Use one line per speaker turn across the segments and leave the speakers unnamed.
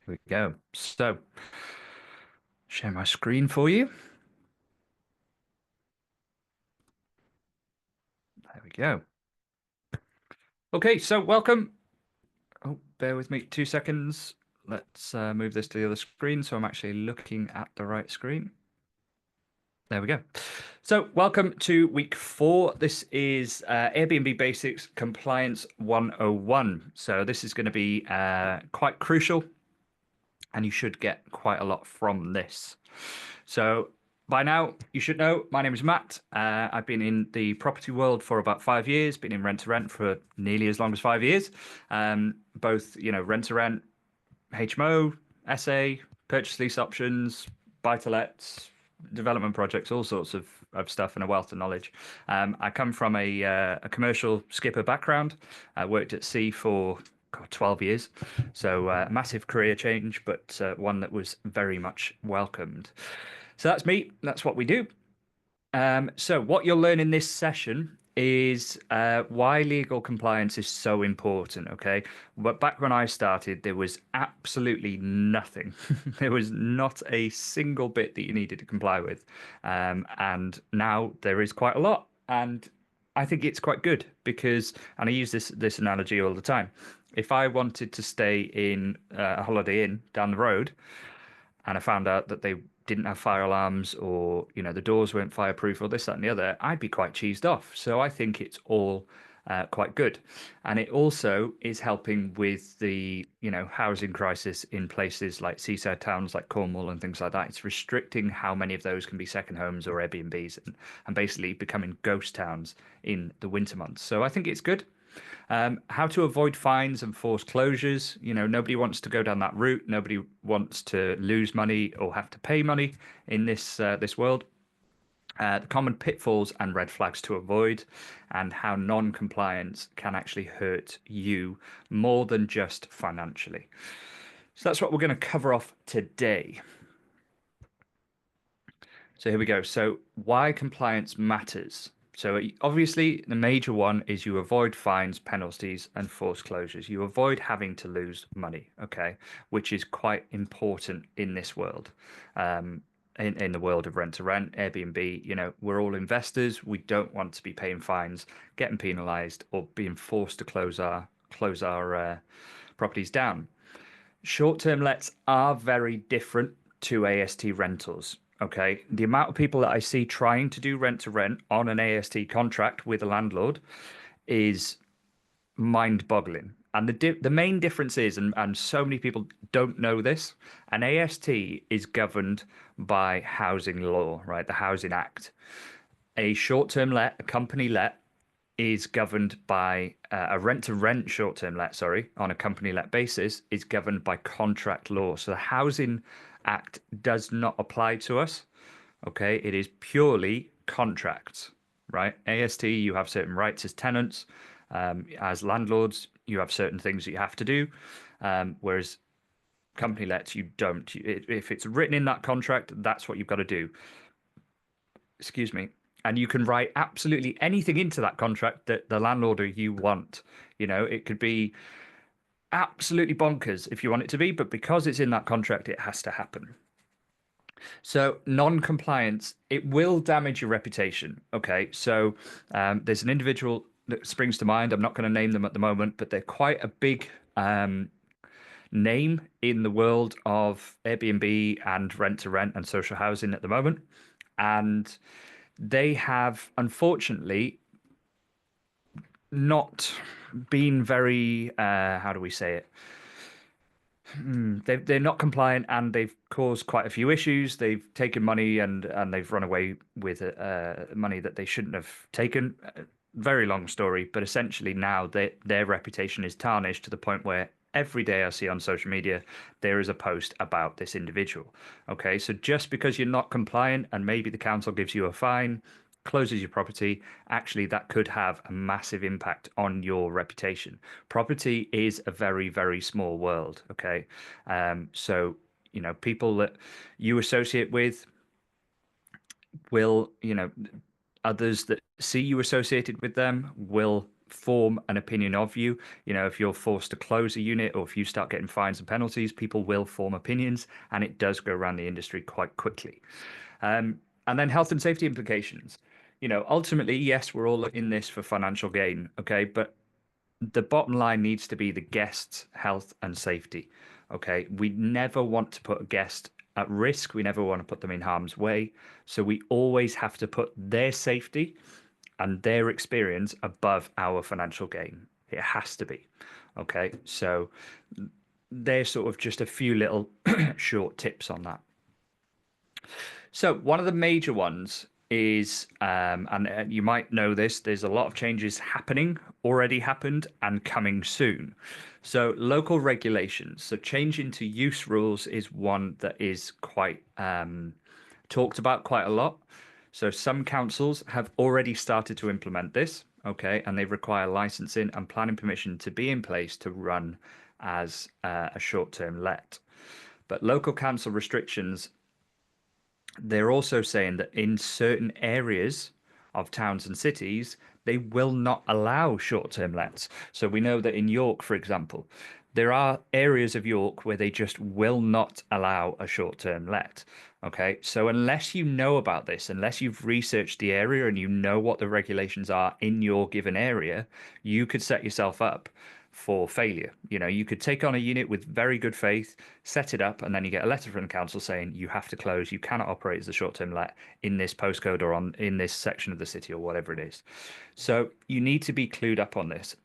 Here we go. So, share my screen for you. There we go. Okay, so welcome. Oh, bear with me 2 seconds. Let's move this to the other screen so I'm actually looking at the right screen. There we go. So, welcome to week 4. This is Airbnb Basics Compliance 101. So, this is going to be quite crucial, and you should get quite a lot from this. So, by now, you should know my name is Matt. I've been in the property world for about 5 years, been in rent to rent for nearly as long as 5 years. Both, rent to rent, HMO, SA, purchase lease options, buy to lets, development projects, all sorts of stuff, and a wealth of knowledge. I come from a commercial skipper background. I worked at sea for 12 years. So, massive career change, but one that was very much welcomed. So, that's me. That's what we do. So, what you'll learn in this session is why legal compliance is so important. Okay. But back when I started, there was absolutely nothing. There was not a single bit that you needed to comply with. And now there is quite a lot. And I think it's quite good because, and I use this analogy all the time. If I wanted to stay in a Holiday Inn down the road, and I found out that they didn't have fire alarms, or the doors weren't fireproof, or this, that, and the other, I'd be quite cheesed off. So I think it's all quite good, and it also is helping with the housing crisis in places like seaside towns like Cornwall and things like that. It's restricting how many of those can be second homes or Airbnbs, and basically becoming ghost towns in the winter months. So I think it's good. How to avoid fines and forced closures. Nobody wants to go down that route. Nobody wants to lose money or have to pay money in this world. The common pitfalls and red flags to avoid, and how non-compliance can actually hurt you more than just financially. So that's what we're going to cover off today. So here we go. So why compliance matters. So obviously the major one is you avoid fines, penalties, and forced closures. You avoid having to lose money, okay, which is quite important in this world. In the world of rent to rent, Airbnb, we're all investors. We don't want to be paying fines, getting penalized, or being forced to close our properties down. Short-term lets are very different to AST rentals. Okay, the amount of people that I see trying to do rent to rent on an AST contract with a landlord is mind-boggling. And the main difference is, and so many people don't know this, an AST is governed by housing law, right? The Housing Act. A short-term let, a company let, is governed by a rent to rent short term let, sorry, on a company let basis is governed by contract law. So the Housing Act does not apply to us. Okay. It is purely contracts, right? AST, you have certain rights as tenants. As landlords, you have certain things that you have to do. Whereas company lets, you don't. If it's written in that contract, that's what you've got to do. Excuse me. And you can write absolutely anything into that contract that the landlord or you want. It could be absolutely bonkers if you want it to be, but because it's in that contract, it has to happen. So non-compliance, it will damage your reputation. Okay, so there's an individual that springs to mind. I'm not going to name them at the moment, but they're quite a big name in the world of Airbnb and rent to rent and social housing at the moment. And they have unfortunately not been very how do we say it? They're not compliant, and they've caused quite a few issues. They've taken money, and they've run away with money that they shouldn't have taken. Very long story, but essentially now their reputation is tarnished to the point where every day I see on social media there is a post about this individual. Okay, so just because you're not compliant and maybe the council gives you a fine, closes your property, actually that could have a massive impact on your reputation. Property is a very, very small world. Okay, so people that you associate with will, others that see you associated with them will form an opinion of you. If you're forced to close a unit or if you start getting fines and penalties, people will form opinions, and it does go around the industry quite quickly. And then health and safety implications. Ultimately, yes, we're all in this for financial gain, okay? But the bottom line needs to be the guest's health and safety. Okay. We never want to put a guest at risk. We never want to put them in harm's way. So we always have to put their safety and their experience above our financial gain. It has to be. Okay. So there's sort of just a few little short tips on that. So one of the major ones is, and you might know this, there's a lot of changes happening, already happened, and coming soon. So local regulations. So change into use rules is one that is quite talked about quite a lot. So some councils have already started to implement this, okay, and they require licensing and planning permission to be in place to run as a short-term let. But local council restrictions, they're also saying that in certain areas of towns and cities, they will not allow short-term lets. So we know that in York, for example, there are areas of York where they just will not allow a short-term let. Okay, so unless you know about this, unless you've researched the area and you know what the regulations are in your given area, you could set yourself up for failure. You could take on a unit with very good faith, set it up, and then you get a letter from the council saying you have to close, you cannot operate as a short-term let in this postcode or in this section of the city or whatever it is. So you need to be clued up on this.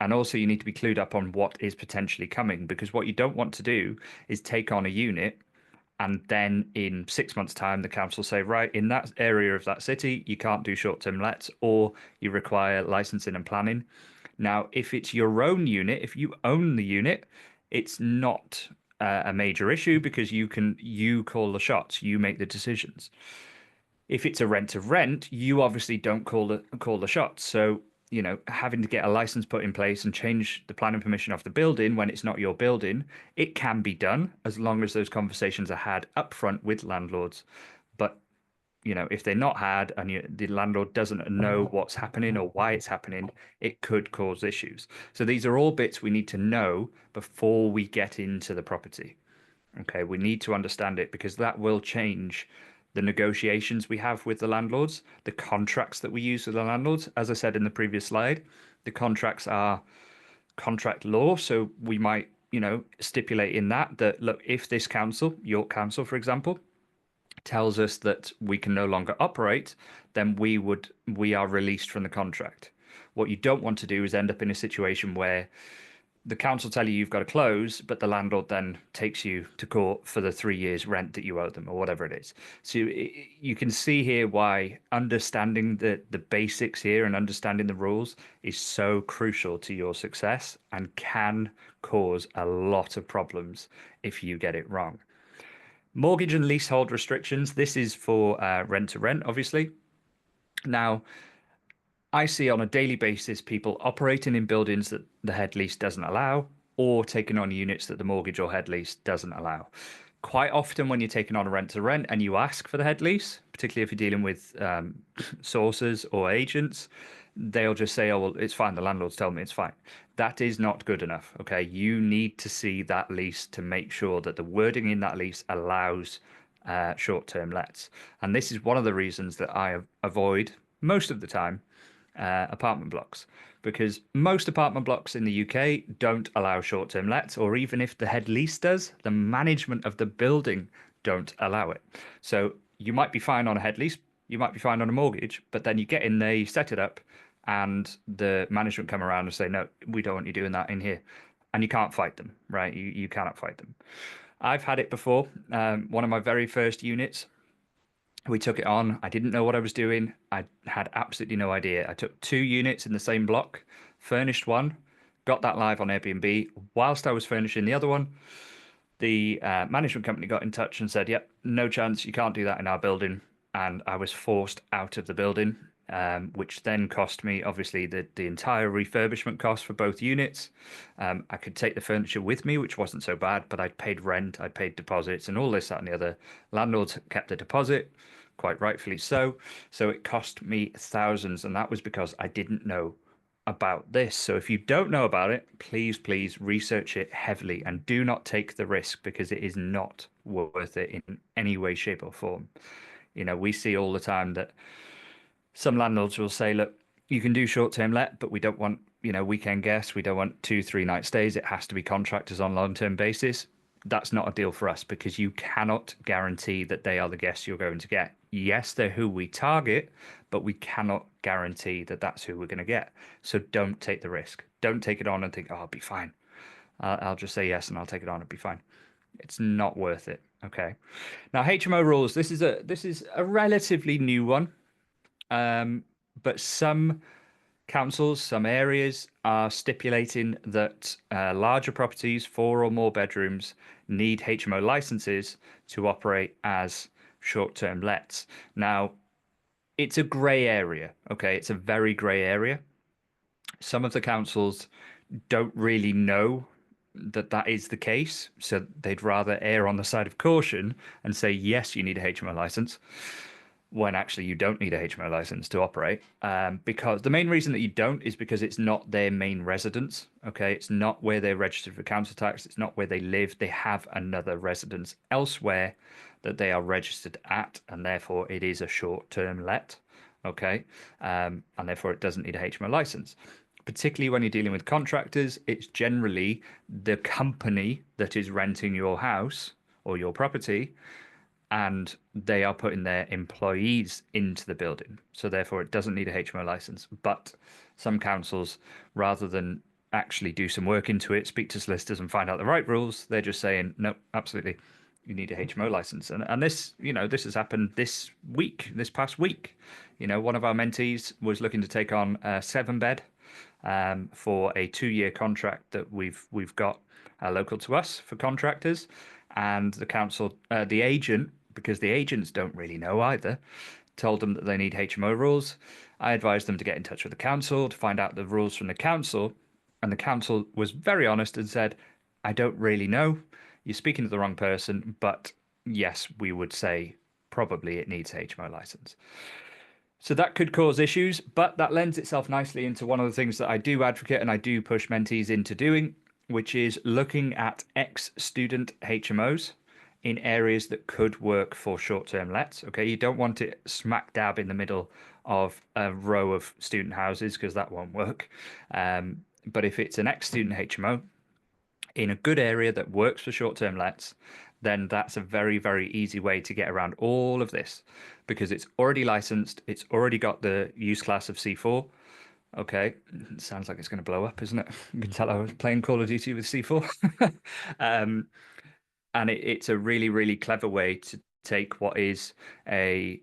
And also you need to be clued up on what is potentially coming, because what you don't want to do is take on a unit and then in 6 months' time, the council say, right, in that area of that city, you can't do short-term lets, or you require licensing and planning. Now, if it's your own unit, if you own the unit, it's not a major issue because you call the shots, you make the decisions. If it's a rent to rent, you obviously don't call the shots. So, having to get a license put in place and change the planning permission of the building when it's not your building, it can be done as long as those conversations are had upfront with landlords. But if they're not had and the landlord doesn't know what's happening or why it's happening, it could cause issues. So these are all bits we need to know before we get into the property. Okay, we need to understand it because that will change the negotiations we have with the landlords, the contracts that we use with the landlords. As I said in the previous slide, the contracts are contract law. So we might, stipulate in that look, if this council, York Council, for example, tells us that we can no longer operate, then we are released from the contract. What you don't want to do is end up in a situation where the council tell you you've got to close, but the landlord then takes you to court for the 3 years rent that you owe them or whatever it is. So you can see here why understanding the basics here and understanding the rules is so crucial to your success and can cause a lot of problems if you get it wrong. Mortgage and leasehold restrictions. This is for rent to rent, obviously. Now, I see on a daily basis people operating in buildings that the head lease doesn't allow or taking on units that the mortgage or head lease doesn't allow. Quite often when you're taking on a rent to rent and you ask for the head lease, particularly if you're dealing with sources or agents, they'll just say, oh, well, it's fine. The landlord's telling me it's fine. That is not good enough. Okay. You need to see that lease to make sure that the wording in that lease allows short-term lets. And this is one of the reasons that I avoid most of the time apartment blocks, because most apartment blocks in the UK don't allow short-term lets, or even if the head lease does, the management of the building don't allow it. So you might be fine on a head lease, you might be fine on a mortgage, but then you get in there, you set it up, and the management come around and say, no, we don't want you doing that in here. And you can't fight them, right? You cannot fight them. I've had it before. One of my very first units, we took it on. I didn't know what I was doing. I had absolutely no idea. I took 2 units in the same block, furnished one, got that live on Airbnb. Whilst I was furnishing the other one, the management company got in touch and said, yep, no chance, you can't do that in our building. And I was forced out of the building, which then cost me, obviously, the entire refurbishment cost for both units. I could take the furniture with me, which wasn't so bad, but I'd paid rent, I'd paid deposits, and all this, that, and the other. Landlords kept the deposit, quite rightfully so. So it cost me thousands, and that was because I didn't know about this. So if you don't know about it, please research it heavily and do not take the risk because it is not worth it in any way, shape, or form. We see all the time that some landlords will say, look, you can do short-term let, but we don't want, weekend guests. We don't want 2, 3 night stays. It has to be contractors on long-term basis. That's not a deal for us because you cannot guarantee that they are the guests you're going to get. Yes, they're who we target, but we cannot guarantee that that's who we're going to get. So don't take the risk. Don't take it on and think, oh, I'll be fine. I'll just say yes and I'll take it on and be fine. It's not worth it. Okay. Now, HMO rules. This is a relatively new one. Um, but some councils, some areas are stipulating that larger properties, 4 or more bedrooms, need HMO licenses to operate as short-term lets. Now, it's a grey area, okay? It's a very grey area. Some of the councils don't really know that that is the case, so they'd rather err on the side of caution and say, yes, you need a HMO license when actually you don't need a HMO license to operate. Because the main reason that you don't is because it's not their main residence. Okay, it's not where they're registered for council tax. It's not where they live. They have another residence elsewhere that they are registered at, and therefore it is a short-term let. Okay, and therefore it doesn't need a HMO license. Particularly when you're dealing with contractors, it's generally the company that is renting your house or your property, and they are putting their employees into the building. So therefore, it doesn't need a HMO license. But some councils, rather than actually do some work into it, speak to solicitors and find out the right rules, they're just saying, no, absolutely, you need a HMO license. And this, this has happened this past week. One of our mentees was looking to take on a 7-bed for a 2-year contract that we've got local to us for contractors, and the council, the agent, because the agents don't really know either, told them that they need HMO rules. I advised them to get in touch with the council to find out the rules from the council, and the council was very honest and said, I don't really know. You're speaking to the wrong person, but yes, we would say probably it needs a HMO license. So that could cause issues, but that lends itself nicely into one of the things that I do advocate and I do push mentees into doing, which is looking at ex-student HMOs in areas that could work for short-term lets. Okay, you don't want it smack dab in the middle of a row of student houses because that won't work. But if it's an ex-student HMO in a good area that works for short-term lets, then that's a very, very easy way to get around all of this because it's already licensed, it's already got the use class of C4. Okay, it sounds like it's going to blow up, isn't it? You can tell I was playing Call of Duty with C4. And it's a really, really clever way to take what is a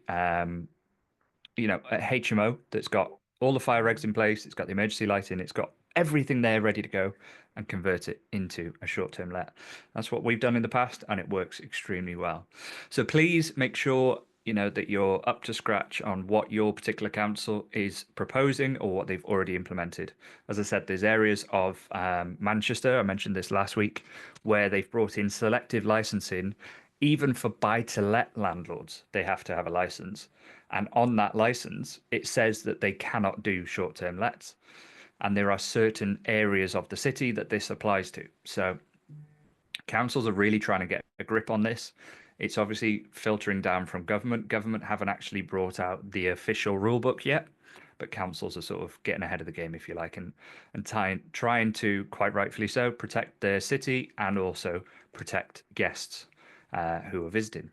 HMO that's got all the fire regs in place, it's got the emergency lighting, it's got everything there ready to go, and convert it into a short-term let. That's what we've done in the past, and it works extremely well. So please make sure that you're up to scratch on what your particular council is proposing or what they've already implemented. As I said, there's areas of Manchester, I mentioned this last week, where they've brought in selective licensing. Even for buy-to-let landlords, they have to have a license. And on that license, it says that they cannot do short-term lets. And there are certain areas of the city that this applies to. So councils are really trying to get a grip on this. It's obviously filtering down from government. Government haven't actually brought out the official rule book yet, but councils are sort of getting ahead of the game, if you like, and trying to, quite rightfully so, protect their city and also protect guests who are visiting.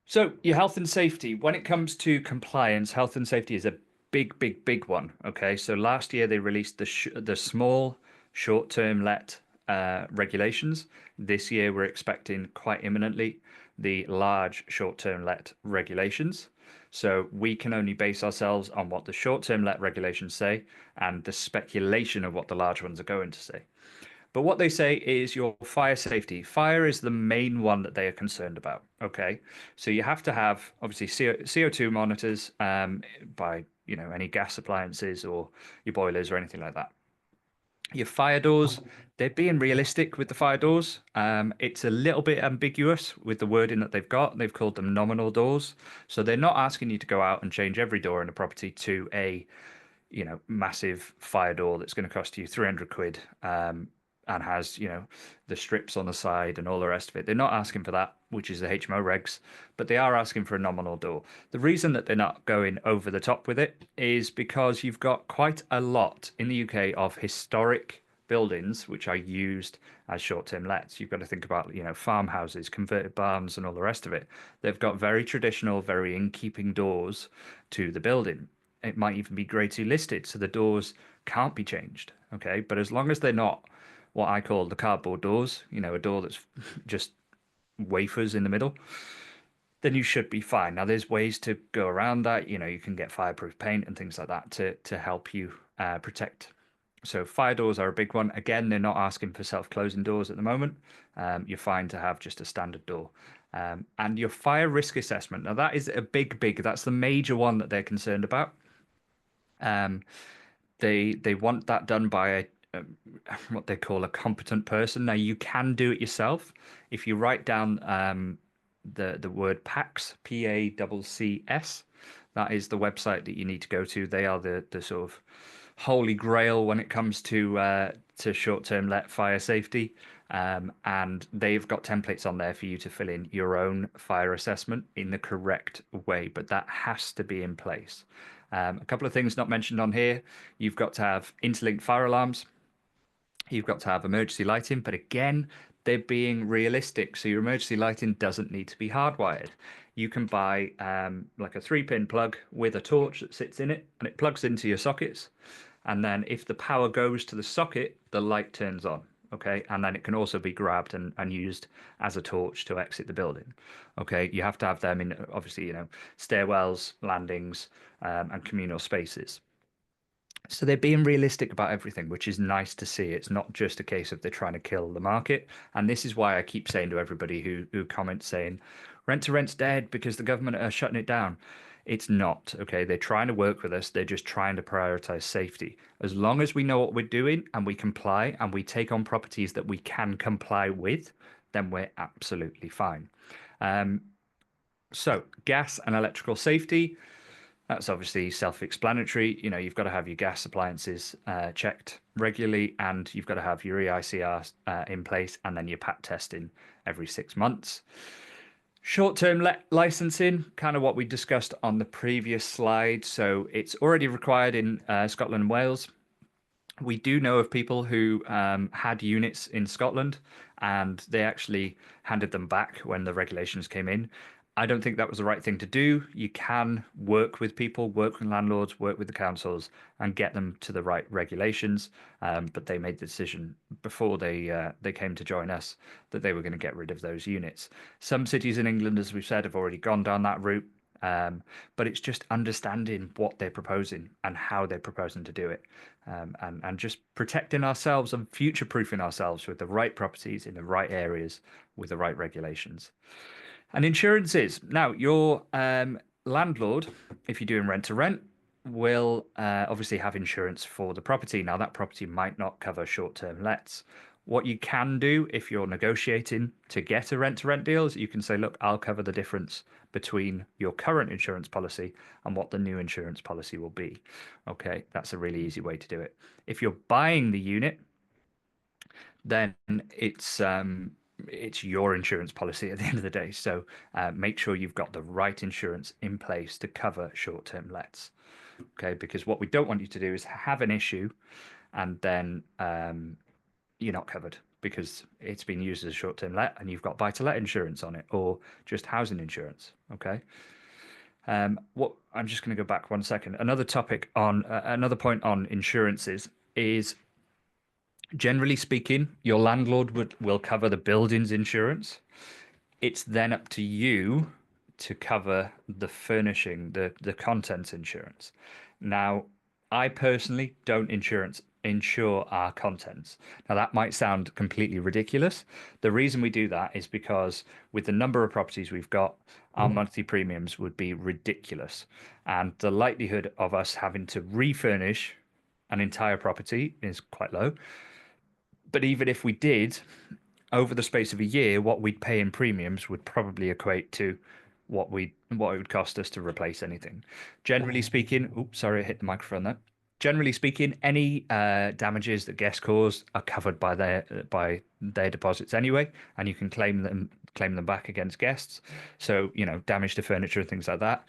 So your health and safety, when it comes to compliance, health and safety is a big one. Okay, so last year they released the small short-term let regulations. This year we're expecting quite imminently the large short-term let regulations. So we can only base ourselves on what the short-term let regulations say and the speculation of what the large ones are going to say. But what they say is your fire safety. Fire is the main one that they are concerned about. Okay, so you have to have obviously CO2 monitors by any gas appliances or your boilers or anything like that. Your fire doors, they're being realistic with the fire doors. It's a little bit ambiguous with the wording that they've got. They've called them nominal doors, so they're not asking you to go out and change every door in a property to a massive fire door that's going to cost you 300 quid, and has, the strips on the side and all the rest of it. They're not asking for that, which is the HMO regs, but they are asking for a nominal door. The reason that they're not going over the top with it is because you've got quite a lot in the UK of historic buildings which are used as short-term lets. You've got to think about, farmhouses, converted barns, and all the rest of it. They've got very traditional, very in-keeping doors to the building. It might even be grade 2 listed, so the doors can't be changed. Okay, but as long as they're not what I call the cardboard doors, a door that's just wafers in the middle, then you should be fine. Now, there's ways to go around that. You can get fireproof paint and things like that to help you protect. So fire doors are a big one. Again, they're not asking for self-closing doors at the moment. You're fine to have just a standard door. And your fire risk assessment. Now, that is a big. That's the major one that they're concerned about. Um, they want that done by a what they call a competent person. Now you can do it yourself if you write down the word PACS, PACCS. That is the website that you need to go to. They are the sort of holy grail when it comes to short-term let fire safety. And they've got templates on there for you to fill in your own fire assessment in the correct way, but that has to be in place. A couple of things not mentioned on here. You've got to have interlinked fire alarms. You've got to have emergency lighting, but again, they're being realistic. So your emergency lighting doesn't need to be hardwired. You can buy like a 3-pin plug with a torch that sits in it, and it plugs into your sockets. And then if the power goes to the socket, the light turns on. Okay, and then it can also be grabbed and used as a torch to exit the building. Okay, you have to have them in, obviously, stairwells, landings, and communal spaces. So they're being realistic about everything, which is nice to see. It's not just a case of they're trying to kill the market. And this is why I keep saying to everybody who comments saying rent to rent's dead because the government are shutting it down. It's not, okay? They're trying to work with us. They're just trying to prioritize safety. As long as we know what we're doing and we comply and we take on properties that we can comply with, then we're absolutely fine. So gas and electrical safety. That's obviously self-explanatory. You've got to have your gas appliances checked regularly, and you've got to have your EICR in place, and then your PAT testing every 6 months. Short-term licensing, kind of what we discussed on the previous slide. So it's already required in Scotland and Wales. We do know of people who had units in Scotland and they actually handed them back when the regulations came in. I don't think that was the right thing to do. You can work with people, work with landlords, work with the councils, and get them to the right regulations. But they made the decision before they came to join us that they were going to get rid of those units. Some cities in England, as we've said, have already gone down that route. But it's just understanding what they're proposing and how they're proposing to do it, and just protecting ourselves and future-proofing ourselves with the right properties in the right areas with the right regulations. And insurances. Now, your landlord, if you're doing rent to rent, will obviously have insurance for the property. Now, that property might not cover short-term lets. What you can do if you're negotiating to get a rent to rent deal is you can say, look, I'll cover the difference between your current insurance policy and what the new insurance policy will be. Okay, that's a really easy way to do it. If you're buying the unit, then it's your insurance policy at the end of the day. So make sure you've got the right insurance in place to cover short-term lets. Okay, because what we don't want you to do is have an issue and then you're not covered because it's been used as a short-term let and you've got buy-to-let insurance on it or just housing insurance. Okay. What I'm just going to go back 1 second. Another topic on another point on insurances is, generally speaking, your landlord will cover the building's insurance. It's then up to you to cover the furnishing, the contents insurance. Now, I personally don't insure our contents. Now, that might sound completely ridiculous. The reason we do that is because with the number of properties we've got, our monthly premiums would be ridiculous. And the likelihood of us having to refurnish an entire property is quite low. But even if we did, over the space of a year, what we'd pay in premiums would probably equate to what it would cost us to replace anything. Generally speaking, oops, sorry, I hit the microphone there. generally speaking, any damages that guests cause are covered by their deposits anyway, and you can claim them back against guests. So, damage to furniture and things like that.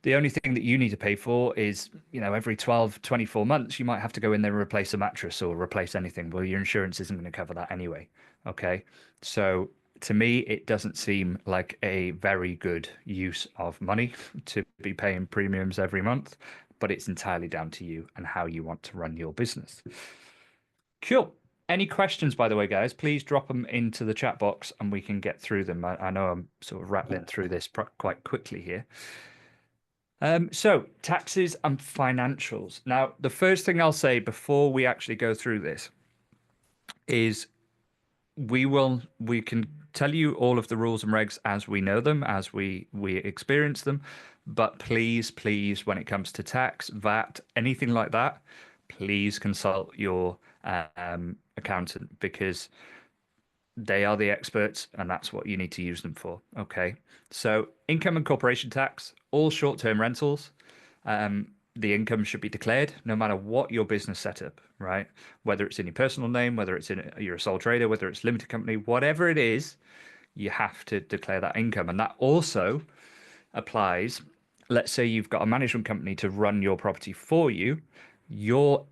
The only thing that you need to pay for is, every 12, 24 months, you might have to go in there and replace a mattress or replace anything. Well, your insurance isn't going to cover that anyway. Okay. So to me, it doesn't seem like a very good use of money to be paying premiums every month, but it's entirely down to you and how you want to run your business. Cool. Any questions, by the way, guys, please drop them into the chat box and we can get through them. I know I'm sort of rattling through this quite quickly here. So taxes and financials. Now, the first thing I'll say before we actually go through this is we can tell you all of the rules and regs as we know them, as we experience them. But please, when it comes to tax, VAT, anything like that, please consult your accountant because they are the experts and that's what you need to use them for. Okay. So income and corporation tax, all short-term rentals, the income should be declared no matter what your business setup, right? Whether it's in your personal name, whether you're a sole trader, whether it's limited company, whatever it is, you have to declare that income. And that also applies. Let's say you've got a management company to run your property for you, your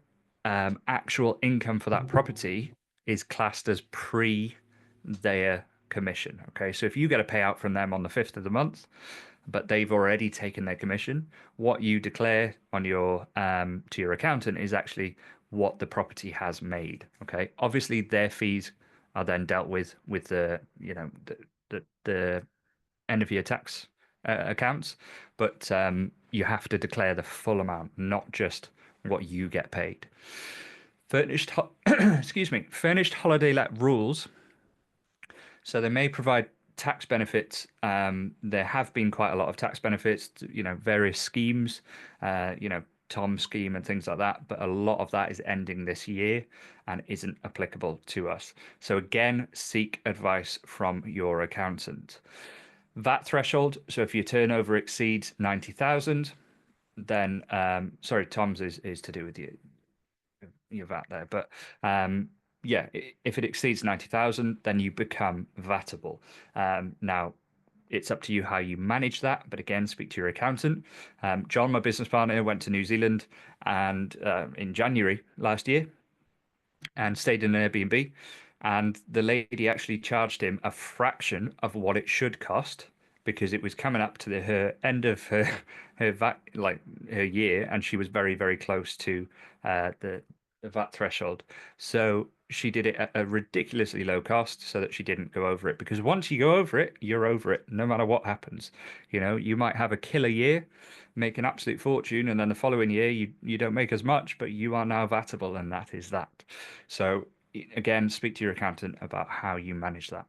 actual income for that property is classed as pre their commission. Okay, so if you get a payout from them on the 5th of the month, but they've already taken their commission, what you declare on your to your accountant is actually what the property has made. Okay, obviously their fees are then dealt with the end of year tax accounts, but you have to declare the full amount, not just what you get paid. Excuse me, furnished holiday let rules. So they may provide tax benefits. There have been quite a lot of tax benefits, various schemes, Tom scheme and things like that. But a lot of that is ending this year and isn't applicable to us. So again, seek advice from your accountant. VAT threshold. So if your turnover exceeds 90,000, then sorry, Tom's is to do with your VAT there, but yeah, if it exceeds 90,000, then you become VATable. Now, it's up to you how you manage that, but again, speak to your accountant. John, my business partner, went to New Zealand and in January last year and stayed in an Airbnb, and the lady actually charged him a fraction of what it should cost because it was coming up to her end of her VAT, like her year, and she was very, very close to the VAT threshold. So she did it at a ridiculously low cost so that she didn't go over it. Because once you go over it, you're over it, no matter what happens. You might have a killer year, make an absolute fortune, and then the following year you don't make as much, but you are now VATable, and that is that. So again, speak to your accountant about how you manage that.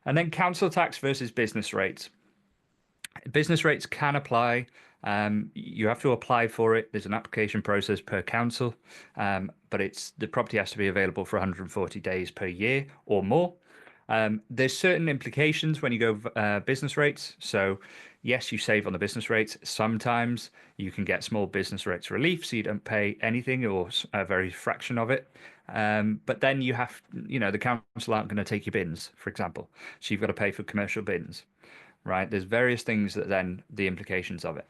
And then council tax versus business rates. Business rates can apply. You have to apply for it. There's an application process per council, but the property has to be available for 140 days per year or more. There's certain implications when you go business rates. So yes, you save on the business rates. Sometimes you can get small business rates relief, so you don't pay anything or a very fraction of it. But then the council aren't going to take your bins, for example. So you've got to pay for commercial bins, right? There's various things that then the implications of it.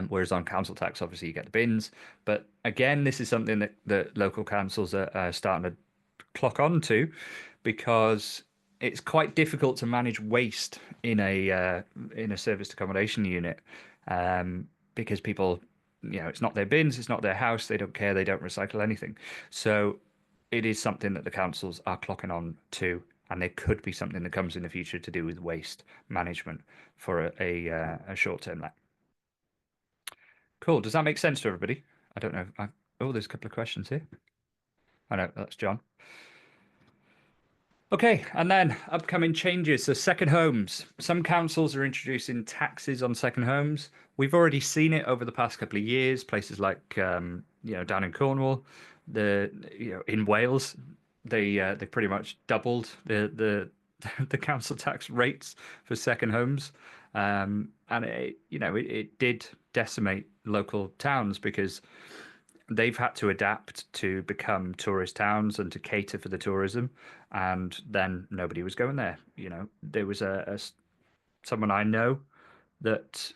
Whereas on council tax, obviously you get the bins. But again, this is something that local councils are starting to clock on to because it's quite difficult to manage waste in a serviced accommodation unit because people, it's not their bins, it's not their house, they don't care, they don't recycle anything. So it is something that the councils are clocking on to, and there could be something that comes in the future to do with waste management for a short-term let. Cool. Does that make sense to everybody? I don't know. Oh, there's a couple of questions here. I know that's John. Okay, and then upcoming changes. So second homes. Some councils are introducing taxes on second homes. We've already seen it over the past couple of years. Places like down in Cornwall, in Wales, they pretty much doubled the the council tax rates for second homes, and it did decimate local towns because they've had to adapt to become tourist towns and to cater for the tourism, and then nobody was going there. There was someone I know that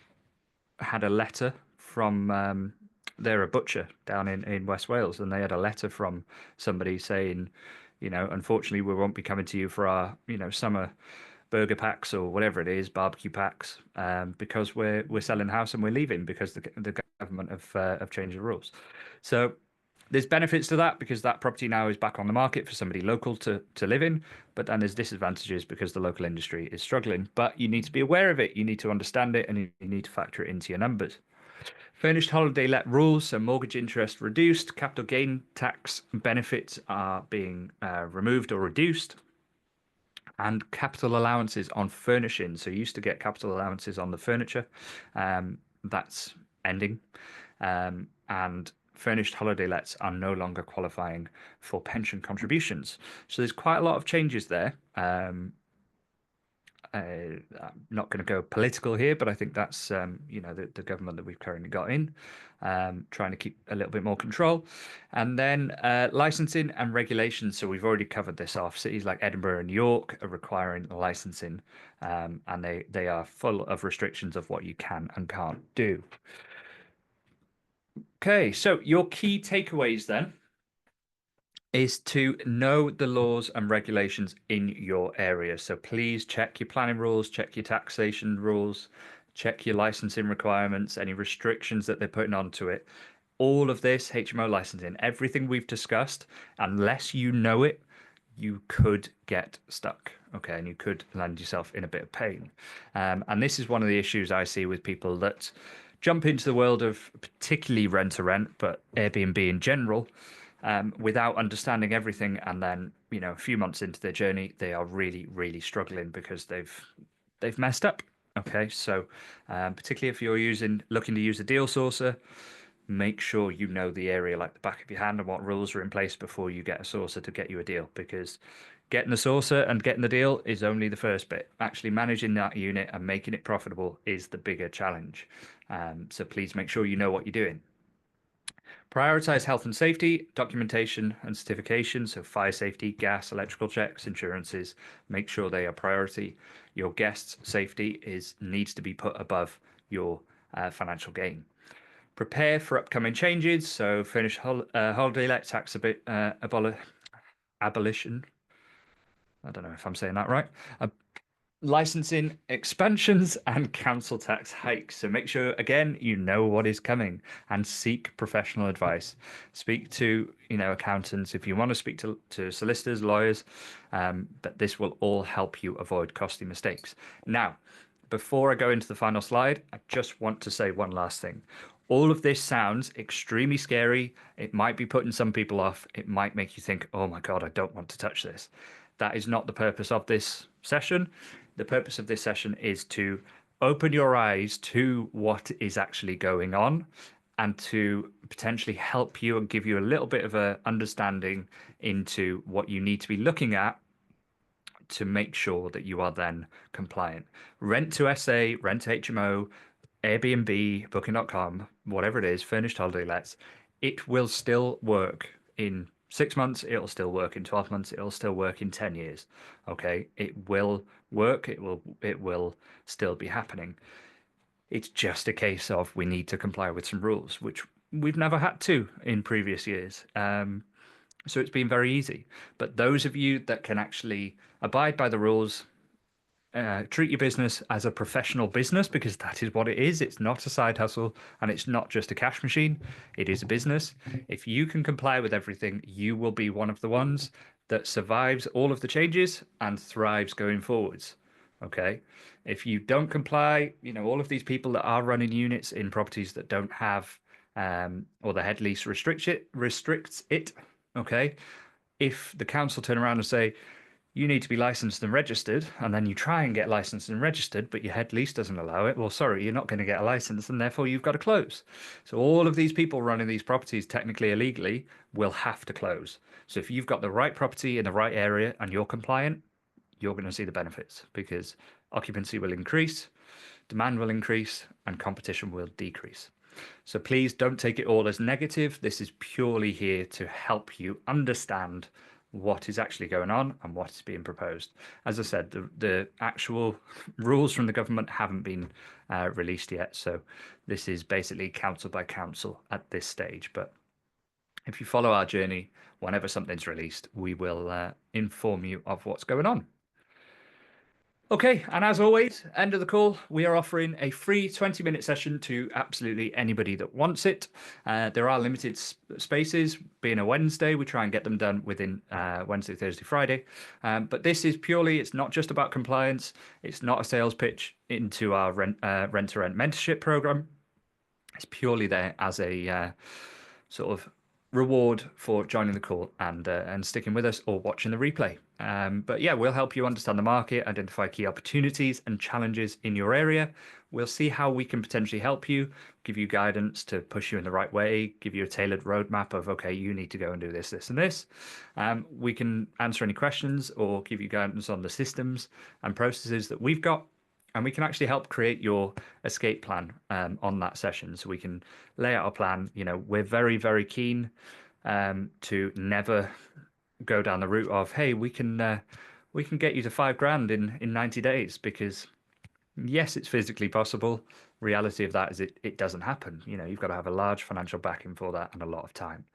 had a letter from they're a butcher down in West Wales, and they had a letter from somebody saying, unfortunately, we won't be coming to you for our, summer burger packs or whatever it is, barbecue packs, because we're selling the house and we're leaving because the government have changed the rules. So there's benefits to that because that property now is back on the market for somebody local to live in, but then there's disadvantages because the local industry is struggling. But you need to be aware of it, you need to understand it, and you need to factor it into your numbers. Furnished holiday let rules, so mortgage interest reduced, capital gain tax benefits are being removed or reduced, and capital allowances on furnishing. So you used to get capital allowances on the furniture, that's ending, and furnished holiday lets are no longer qualifying for pension contributions. So there's quite a lot of changes there. I'm not going to go political here, but I think that's the government that we've currently got in, trying to keep a little bit more control, and then licensing and regulations. So we've already covered this off. Cities like Edinburgh and York are requiring licensing, and they are full of restrictions of what you can and can't do. Okay, so your key takeaways then is to know the laws and regulations in your area. So please check your planning rules, check your taxation rules, check your licensing requirements, any restrictions that they're putting onto it. All of this HMO licensing, everything we've discussed, unless you know it, you could get stuck, okay, and you could land yourself in a bit of pain. And this is one of the issues I see with people that jump into the world of particularly rent to rent, but Airbnb in general, without understanding everything, and then a few months into their journey, they are really, really struggling because they've messed up. Okay, so particularly if you're looking to use a deal sourcer, make sure you know the area like the back of your hand and what rules are in place before you get a sourcer to get you a deal, because getting the sourcer and getting the deal is only the first bit. Actually managing that unit and making it profitable is the bigger challenge. So please make sure you know what you're doing. Prioritize health and safety, documentation and certification. So fire safety, gas, electrical checks, insurances, make sure they are priority. Your guests' safety needs to be put above your financial gain. Prepare for upcoming changes. So furnished holiday let tax abolition. I don't know if I'm saying that right. Licensing expansions and council tax hikes. So make sure, again, you know what is coming and seek professional advice. Speak to, accountants if you want to speak to solicitors, lawyers, but this will all help you avoid costly mistakes. Now, before I go into the final slide, I just want to say one last thing. All of this sounds extremely scary. It might be putting some people off. It might make you think, oh my God, I don't want to touch this. That is not the purpose of this session. The purpose of this session is to open your eyes to what is actually going on and to potentially help you and give you a little bit of a understanding into what you need to be looking at to make sure that you are then compliant. Rent to SA, Rent to HMO, Airbnb, Booking.com, whatever it is, furnished holiday lets, it will still work in 6 months, it'll still work in 12 months, it'll still work in 10 years. Okay, it will work, it will still be happening. It's just a case of we need to comply with some rules, which we've never had to in previous years. So it's been very easy. But those of you that can actually abide by the rules, treat your business as a professional business, because that is what it is. It's not a side hustle and it's not just a cash machine. It is a business. If you can comply with everything, you will be one of the ones that survives all of the changes and thrives going forwards. Okay. If you don't comply, all of these people that are running units in properties that don't have, or the head lease restricts it. Okay. If the council turn around and say, you need to be licensed and registered, and then you try and get licensed and registered, but your head lease doesn't allow it, well, sorry, you're not going to get a license, and therefore you've got to close. So all of these people running these properties technically illegally will have to close. So if you've got the right property in the right area and you're compliant, you're going to see the benefits, because occupancy will increase, demand will increase, and competition will decrease. So please don't take it all as negative. This is purely here to help you understand what is actually going on and what is being proposed. As I said, the actual rules from the government haven't been released yet. So this is basically council by council at this stage. But if you follow our journey, whenever something's released, we will inform you of what's going on. Okay, and as always, end of the call, we are offering a free 20-minute session to absolutely anybody that wants it. There are limited spaces. Being a Wednesday, we try and get them done within Wednesday, Thursday, Friday. But this is purely, it's not just about compliance. It's not a sales pitch into our Rent2Rent mentorship program. It's purely there as a sort of reward for joining the call and sticking with us or watching the replay. But yeah, we'll help you understand the market, identify key opportunities and challenges in your area. We'll see how we can potentially help you, give you guidance to push you in the right way, give you a tailored roadmap of, okay, you need to go and do this, this, and this. We can answer any questions or give you guidance on the systems and processes that we've got. And we can actually help create your escape plan on that session. So we can lay out a plan. You know, we're very, very keen to never go down the route of, hey, we can get you to $5,000 in 90 days, because yes, it's physically possible. Reality of that is it doesn't happen. You know, you've got to have a large financial backing for that and a lot of time.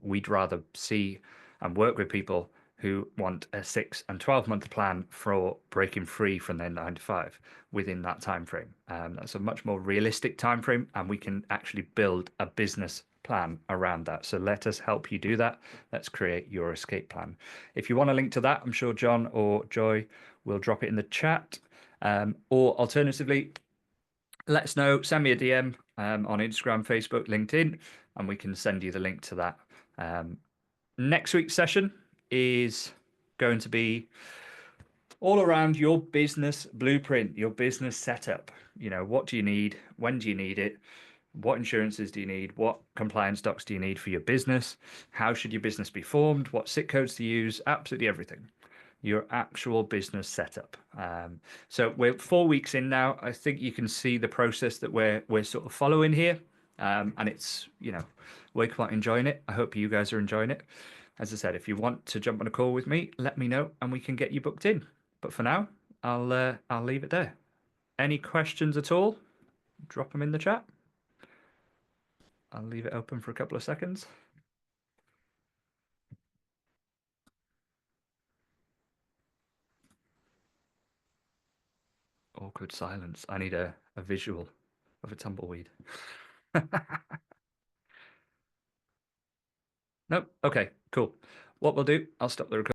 We'd rather see and work with people who want a 6 and 12-month plan for breaking free from their 9 to 5 within that time frame. That's a much more realistic time frame, and we can actually build a business plan around that. So let us help you do that. Let's create your escape plan. If you want a link to that, I'm sure John or Joy will drop it in the chat. Or alternatively, let us know, send me a DM on Instagram, Facebook, LinkedIn, and we can send you the link to that. Next week's session is going to be all around your business blueprint, your business setup. You know, what do you need? When do you need it? What insurances do you need? What compliance docs do you need for your business? How should your business be formed? What SIT codes to use? Absolutely everything. Your actual business setup. So we're 4 weeks in now. I think you can see the process that we're sort of following here, and it's, you know, we're quite enjoying it. I hope you guys are enjoying it. As I said, if you want to jump on a call with me, let me know and we can get you booked in. But for now, I'll leave it there. Any questions at all? Drop them in the chat. I'll leave it open for a couple of seconds. Awkward silence. I need a visual of a tumbleweed. Nope. Okay, cool. What we'll do, I'll stop the recording.